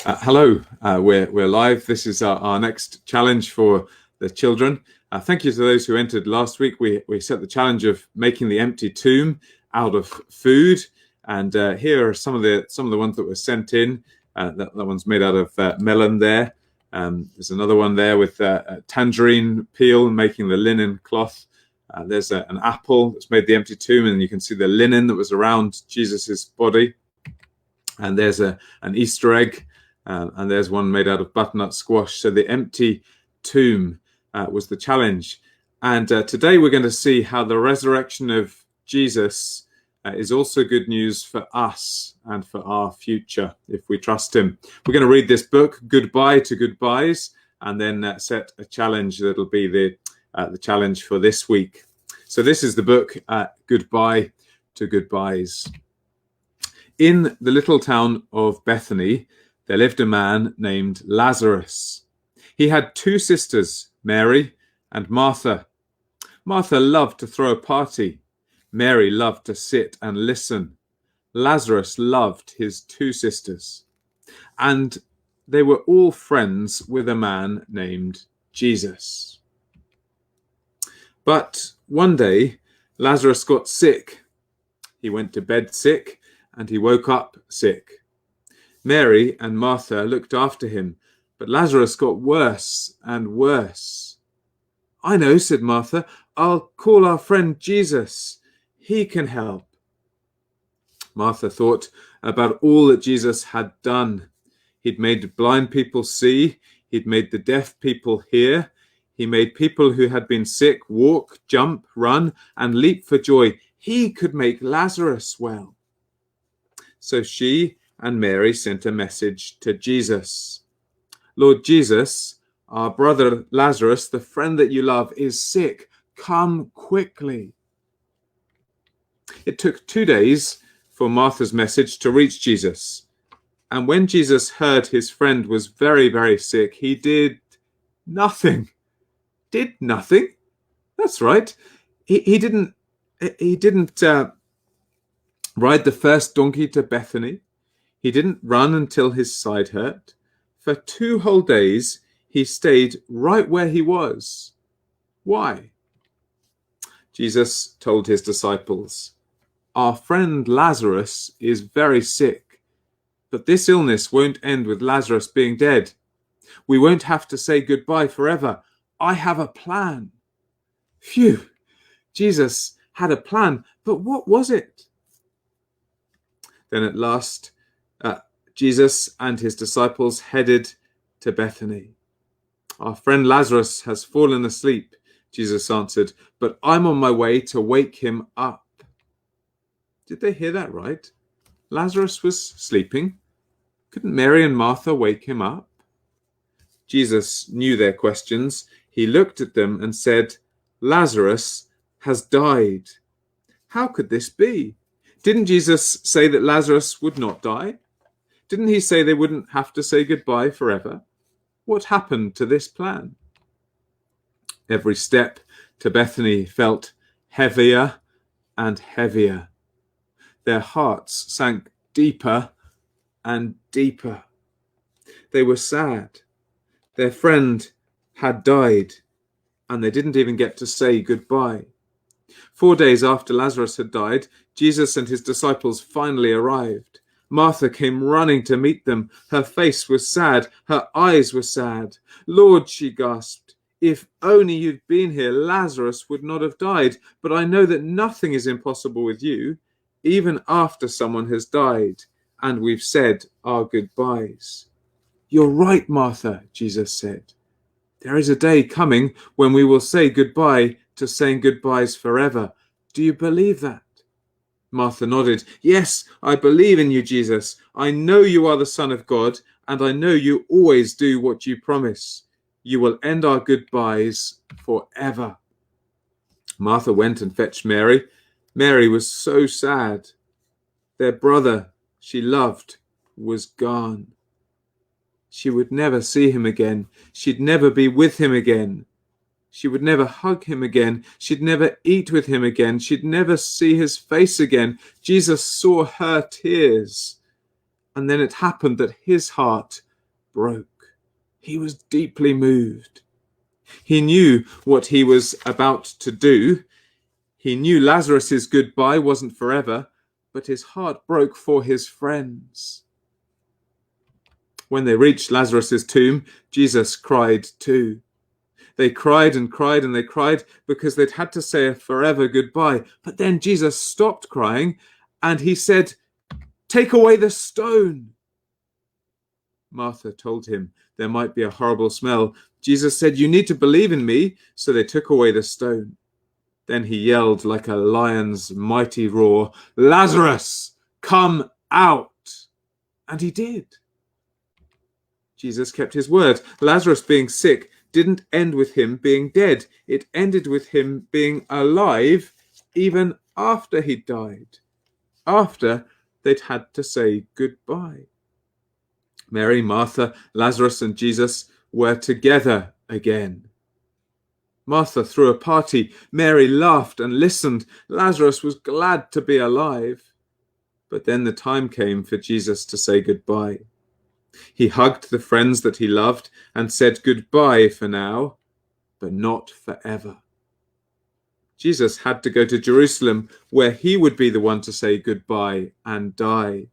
Hello, we're live. This is our next challenge for the children. Thank you to those who entered last week. We set the challenge of making the empty tomb out of food, and here are some of the ones that were sent in. That one's made out of melon. There, there's another one there with tangerine peel, making the linen cloth. There's an apple that's made the empty tomb, and you can see the linen that was around Jesus's body. And there's an Easter egg. And there's one made out of butternut squash. So the empty tomb was the challenge. And today we're going to see how the resurrection of Jesus is also good news for us and for our future if we trust him. We're going to read this book, Goodbye to Goodbyes, and then set a challenge that'll be the challenge for this week. So this is the book, Goodbye to Goodbyes. In the little town of Bethany, there lived a man named Lazarus. He had two sisters, Mary and Martha. Martha loved to throw a party. Mary loved to sit and listen. Lazarus loved his two sisters. And they were all friends with a man named Jesus. But one day, Lazarus got sick. He went to bed sick, and he woke up sick. Mary and Martha looked after him, but Lazarus got worse and worse. "I know," said Martha. "I'll call our friend Jesus. He can help." Martha thought about all that Jesus had done. He'd made blind people see. He'd made the deaf people hear. He made people who had been sick walk, jump, run, and leap for joy. He could make Lazarus well. So she and Mary sent a message to Jesus. "Lord Jesus, our brother Lazarus, the friend that you love, is sick. Come quickly." It took 2 days for Martha's message to reach Jesus. And when Jesus heard his friend was very, very sick, he did nothing. Did nothing? That's right. He didn't ride the first donkey to Bethany. He didn't run until his side hurt. For 2 whole days, he stayed right where he was. Why? Jesus told his disciples, "Our friend Lazarus is very sick, but this illness won't end with Lazarus being dead. We won't have to say goodbye forever. I have a plan." Phew! Jesus had a plan, but what was it? Then at last, Jesus and his disciples headed to Bethany. "Our friend Lazarus has fallen asleep," Jesus answered, "but I'm on my way to wake him up." Did they hear that right? Lazarus was sleeping. Couldn't Mary and Martha wake him up? Jesus knew their questions. He looked at them and said, "Lazarus has died." How could this be? Didn't Jesus say that Lazarus would not die? Didn't he say they wouldn't have to say goodbye forever? What happened to this plan? Every step to Bethany felt heavier and heavier. Their hearts sank deeper and deeper. They were sad. Their friend had died, and they didn't even get to say goodbye. 4 days after Lazarus had died, Jesus and his disciples finally arrived. Martha came running to meet them. Her face was sad. Her eyes were sad. "Lord," she gasped, "if only you'd been here, Lazarus would not have died. But I know that nothing is impossible with you, even after someone has died, and we've said our goodbyes." "You're right, Martha," Jesus said. "There is a day coming when we will say goodbye to saying goodbyes forever. Do you believe that?" Martha nodded. "Yes, I believe in you, Jesus. I know you are the Son of God, and I know you always do what you promise. You will end our goodbyes forever." Martha went and fetched Mary. Mary was so sad. Their brother she loved was gone. She would never see him again. She'd never be with him again. She would never hug him again. She'd never eat with him again. She'd never see his face again. Jesus saw her tears, And then it happened that his heart broke. He was deeply moved. He knew what he was about to do. He knew Lazarus's goodbye wasn't forever, but his heart broke for his friends. When they reached Lazarus's tomb, Jesus cried too. They cried and cried and they cried because they'd had to say a forever goodbye. But then Jesus stopped crying and he said, "Take away the stone." Martha told him there might be a horrible smell. Jesus said, "You need to believe in me." So they took away the stone. Then he yelled like a lion's mighty roar, "Lazarus, come out!" And he did. Jesus kept his word. Lazarus being sick didn't end with him being dead. It ended with him being alive even after he died, after they'd had to say goodbye. Mary, Martha, Lazarus, and Jesus were together again. Martha threw a party. Mary laughed and listened. Lazarus was glad to be alive. But then the time came for Jesus to say goodbye. He hugged the friends that he loved and said goodbye for now, but not forever. Jesus had to go to Jerusalem, where he would be the one to say goodbye and die.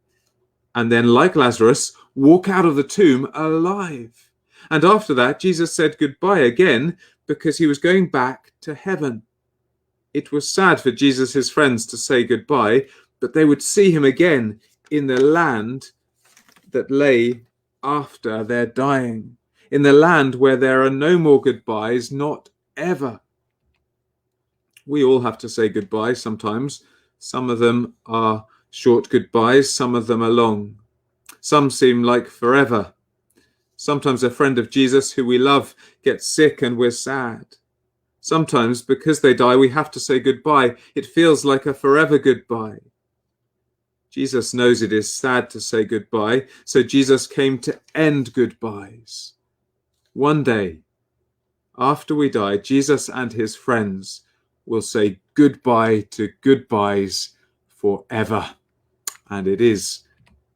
And then, like Lazarus, walk out of the tomb alive. And after that, Jesus said goodbye again because he was going back to heaven. It was sad for Jesus' friends to say goodbye, but they would see him again in the land that lay after their dying, in the land where there are no more goodbyes, not ever. We all have to say goodbye sometimes. Some of them are short goodbyes, some of them are long. Some seem like forever. Sometimes a friend of Jesus who we love gets sick and we're sad. Sometimes because they die, we have to say goodbye. It feels like a forever goodbye. Jesus knows it is sad to say goodbye, so Jesus came to end goodbyes. One day, after we die, Jesus and his friends will say goodbye to goodbyes forever. And it is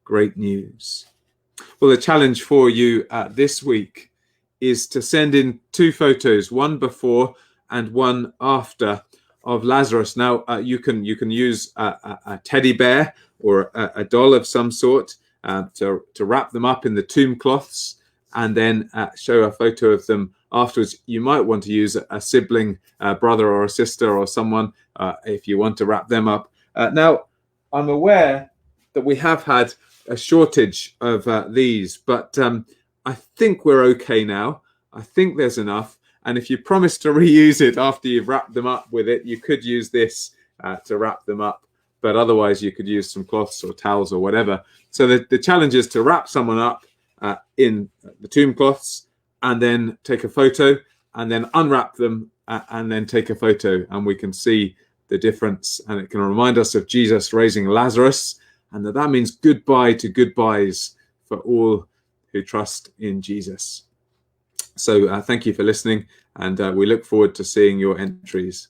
great news. Well, the challenge for you this week is to send in 2 photos, one before and one after of Lazarus. Now, you can use a teddy bear or a doll of some sort to wrap them up in the tomb cloths and then show a photo of them afterwards. You might want to use a sibling, brother or a sister or someone if you want to wrap them up. Now, I'm aware that we have had a shortage of these, but I think we're okay now. I think there's enough. And if you promise to reuse it after you've wrapped them up with it, you could use this to wrap them up. But otherwise, you could use some cloths or towels or whatever. So the challenge is to wrap someone up in the tomb cloths and then take a photo and then unwrap them and then take a photo. And we can see the difference. And it can remind us of Jesus raising Lazarus, and that means goodbye to goodbyes for all who trust in Jesus. So thank you for listening, and we look forward to seeing your entries.